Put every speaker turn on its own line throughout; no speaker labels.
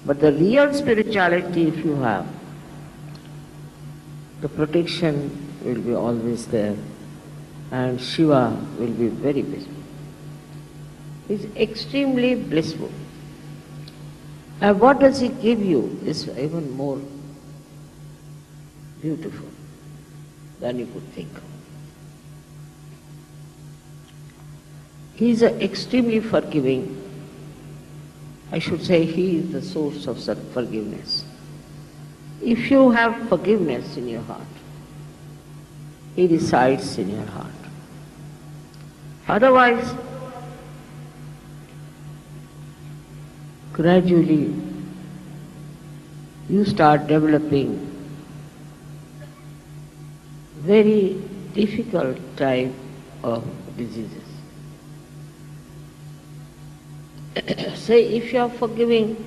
But the real spirituality, if you have, the protection will be always there, and Shiva will be very blissful. He is extremely blissful. And what does he give you is even more beautiful than you could think of. He is extremely forgiving. I should say he is the source of such forgiveness. If you have forgiveness in your heart, he resides in your heart. Otherwise, gradually you start developing very difficult type of diseases. Say, if you are forgiving,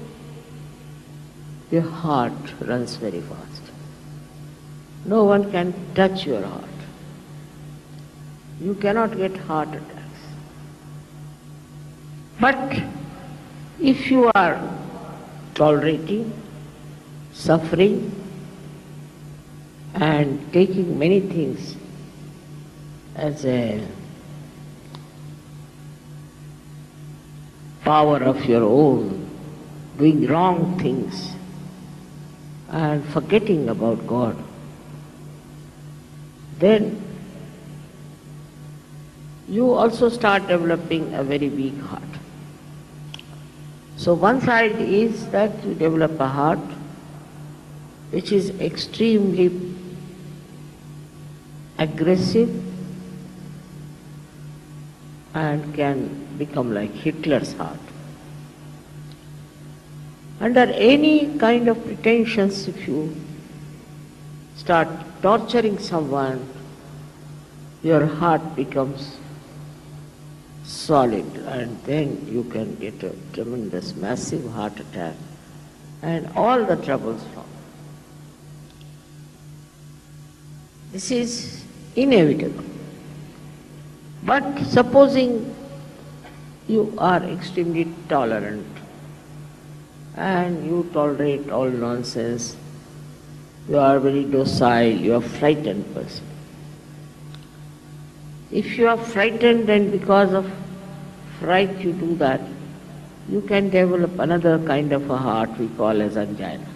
your heart runs very fast. No one can touch your heart. You cannot get heart attacks. But if you are tolerating, suffering, and taking many things as a power of your own, doing wrong things, and forgetting about God, then you also start developing a very weak heart. So one side is that you develop a heart which is extremely aggressive and can become like Hitler's heart. Under any kind of pretensions, if you start torturing someone, your heart becomes solid, and then you can get a tremendous, massive heart attack, and all the troubles from. This is inevitable. But supposing you are extremely tolerant and you tolerate all nonsense, you are very docile, you are a frightened person. If you are frightened and because of fright you do that, you can develop another kind of a heart we call as angina,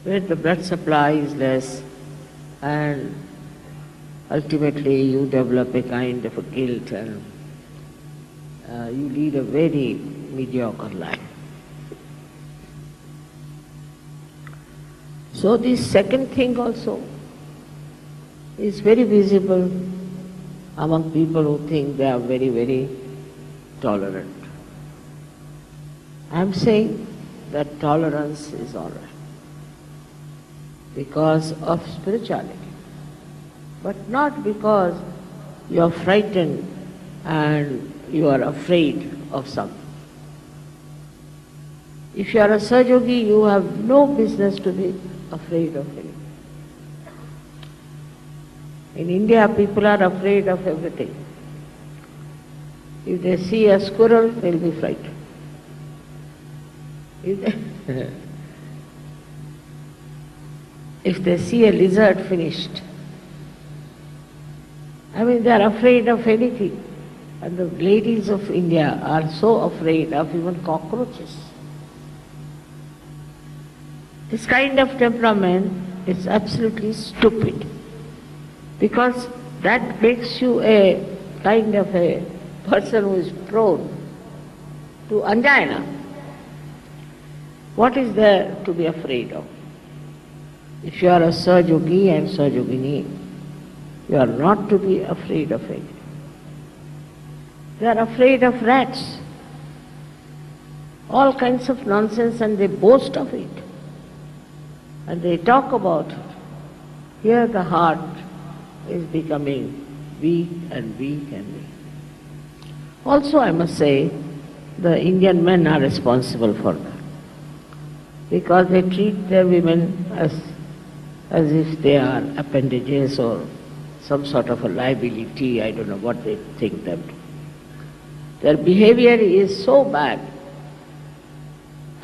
where the blood supply is less and ultimately you develop a kind of a guilt and you lead a very mediocre life. So this second thing also is very visible among people who think they are very, very tolerant. I am saying that tolerance is all right because of spirituality, but not because you are frightened and you are afraid of something. If you are a sahajayogi, you have no business to be afraid of anything. In India, people are afraid of everything. If they see a squirrel, they will be frightened. If they see a lizard, finished. I mean, they are afraid of anything. And the ladies of India are so afraid of even cockroaches. This kind of temperament is absolutely stupid, because that makes you a kind of a person who is prone to angina. What is there to be afraid of? If you are a sahajayogi and sahajayogini, you are not to be afraid of anything. They are afraid of rats, all kinds of nonsense, and they boast of it. And they talk about it. Here the heart is becoming weak and weak and weak. Also, I must say, the Indian men are responsible for that, because they treat their women as if they are appendages or some sort of a liability. I don't know what they think them to. Their behavior is so bad,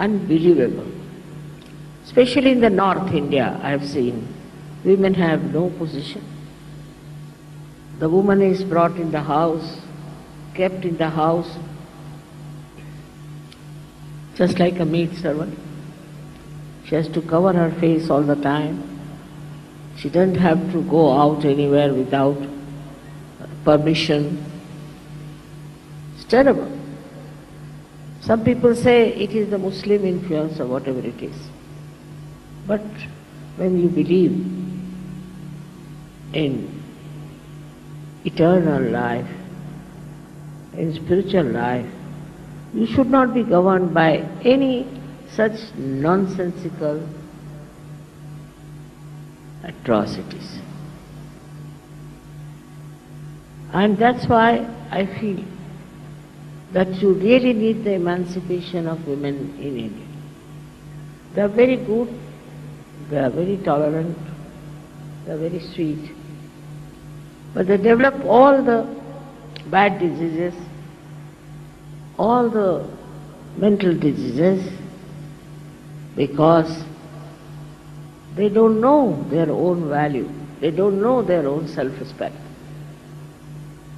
unbelievable. Especially in the North India, I have seen women have no position. The woman is brought in the house, kept in the house, just like a maid servant. She has to cover her face all the time. She doesn't have to go out anywhere without permission. It's terrible. Some people say it is the Muslim influence or whatever it is. But when you believe in eternal life, in spiritual life, you should not be governed by any such nonsensical atrocities. And that's why I feel that you really need the emancipation of women in India. They are very good, they are very tolerant, they are very sweet, but they develop all the bad diseases, all the mental diseases, because they don't know their own value, they don't know their own self-respect.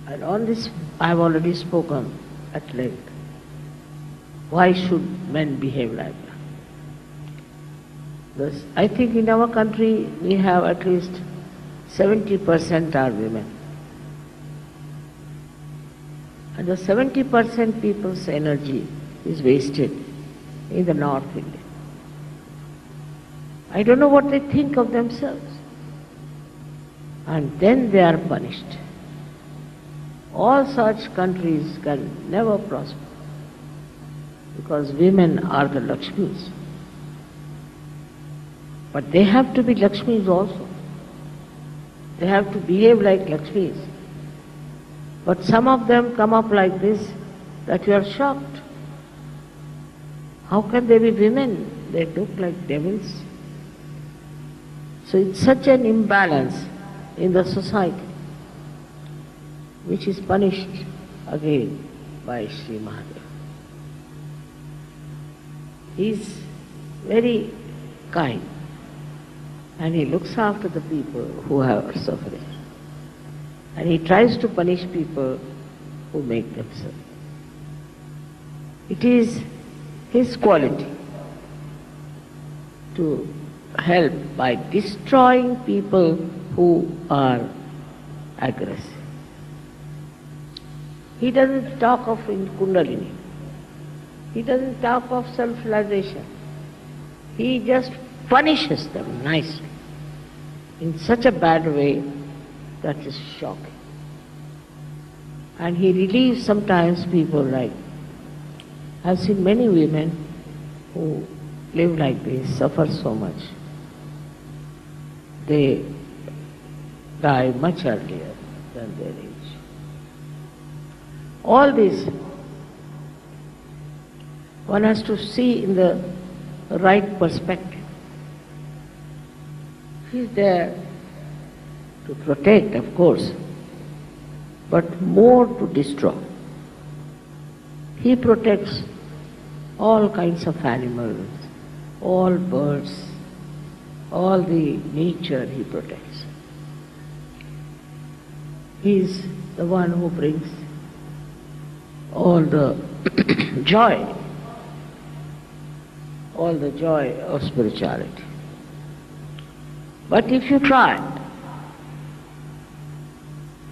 And on this I have already spoken at length. Why should men behave like that? I think in our country we have at least 70% are women. And the 70% people's energy is wasted in the North India. I don't know what they think of themselves. And then they are punished. All such countries can never prosper because women are the Lakshmis. But they have to be Lakshmis also. They have to behave like Lakshmis. But some of them come up like this that you are shocked. How can they be women? They look like devils. So it's such an imbalance in the society, which is punished again by Shri Mahadev. He is very kind and he looks after the people who are suffering. And he tries to punish people who make them suffer. It is his quality to help by destroying people who are aggressive. He doesn't talk of Kundalini. He doesn't talk of self-realization. He just punishes them nicely in such a bad way that is shocking. And he relieves sometimes people like, I've seen many women who live like this, suffer so much. They die much earlier than their age. All this one has to see in the right perspective. He's there to protect, of course, but more to destroy. He protects all kinds of animals, all birds, all the nature he protects. He is the one who brings all the joy of spirituality. But if you try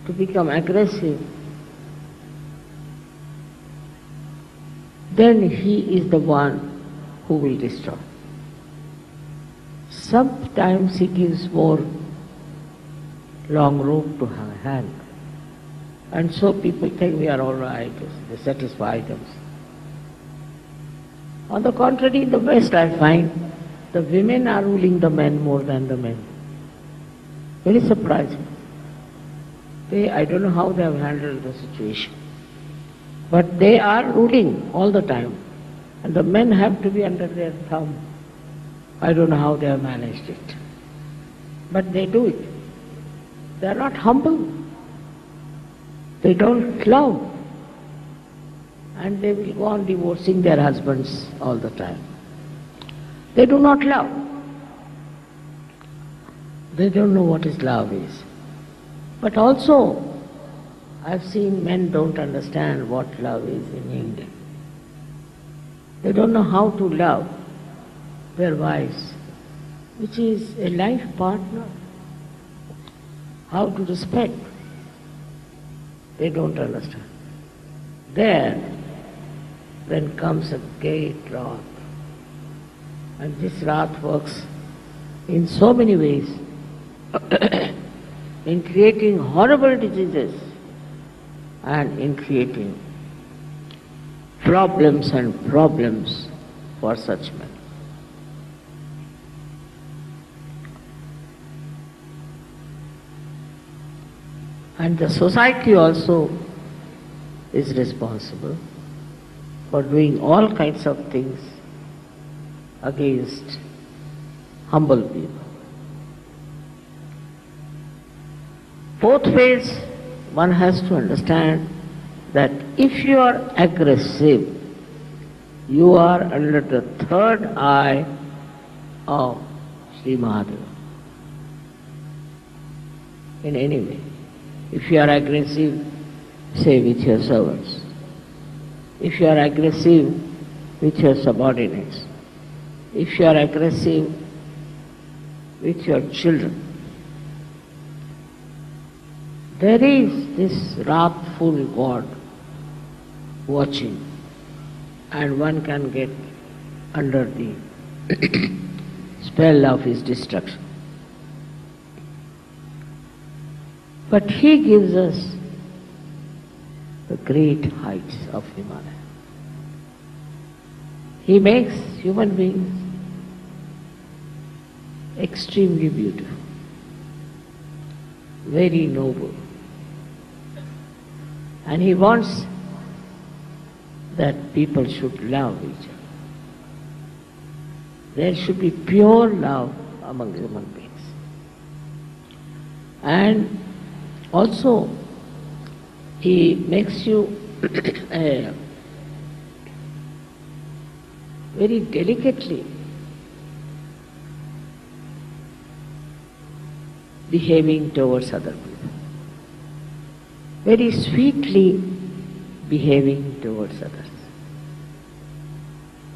to become aggressive, then he is the one who will destroy. Sometimes he gives more long rope to hand. And so people think we are all right, they satisfy themselves. On the contrary, in the West I find the women are ruling the men more than the men. Very surprising. I don't know how they have handled the situation. But they are ruling all the time. And the men have to be under their thumb. I don't know how they have managed it. But they do it. They are not humble. They don't love. And they will go on divorcing their husbands all the time. They do not love. They don't know what is love is. But also, I've seen men don't understand what love is in India. They don't know how to love their wives, which is a life partner. How to respect. They don't understand. There, then comes a great wrath. And this wrath works in so many ways, in creating horrible diseases and in creating problems and problems for such men. And the society also is responsible for doing all kinds of things against humble people. Both ways, one has to understand that if you are aggressive, you are under the third eye of Shri Mahadeva. In any way. If you are aggressive, say with your servants. If you are aggressive with your subordinates. If you are aggressive with your children. There is this wrathful God watching, and one can get under the spell of his destruction. But he gives us the great heights of Himalaya. He makes human beings extremely beautiful, very noble. And he wants that people should love each other. There should be pure love among human beings. And also, he makes you very delicately behaving towards other people. Very sweetly behaving towards others.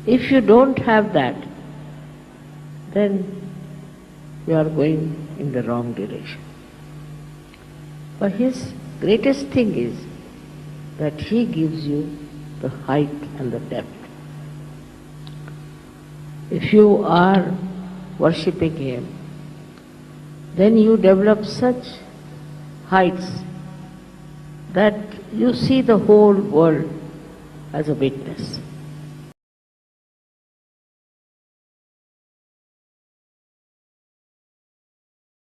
If you don't have that, then you are going in the wrong direction. But his greatest thing is that he gives you the height and the depth. If you are worshipping him, then you develop such heights that you see the whole world as a witness.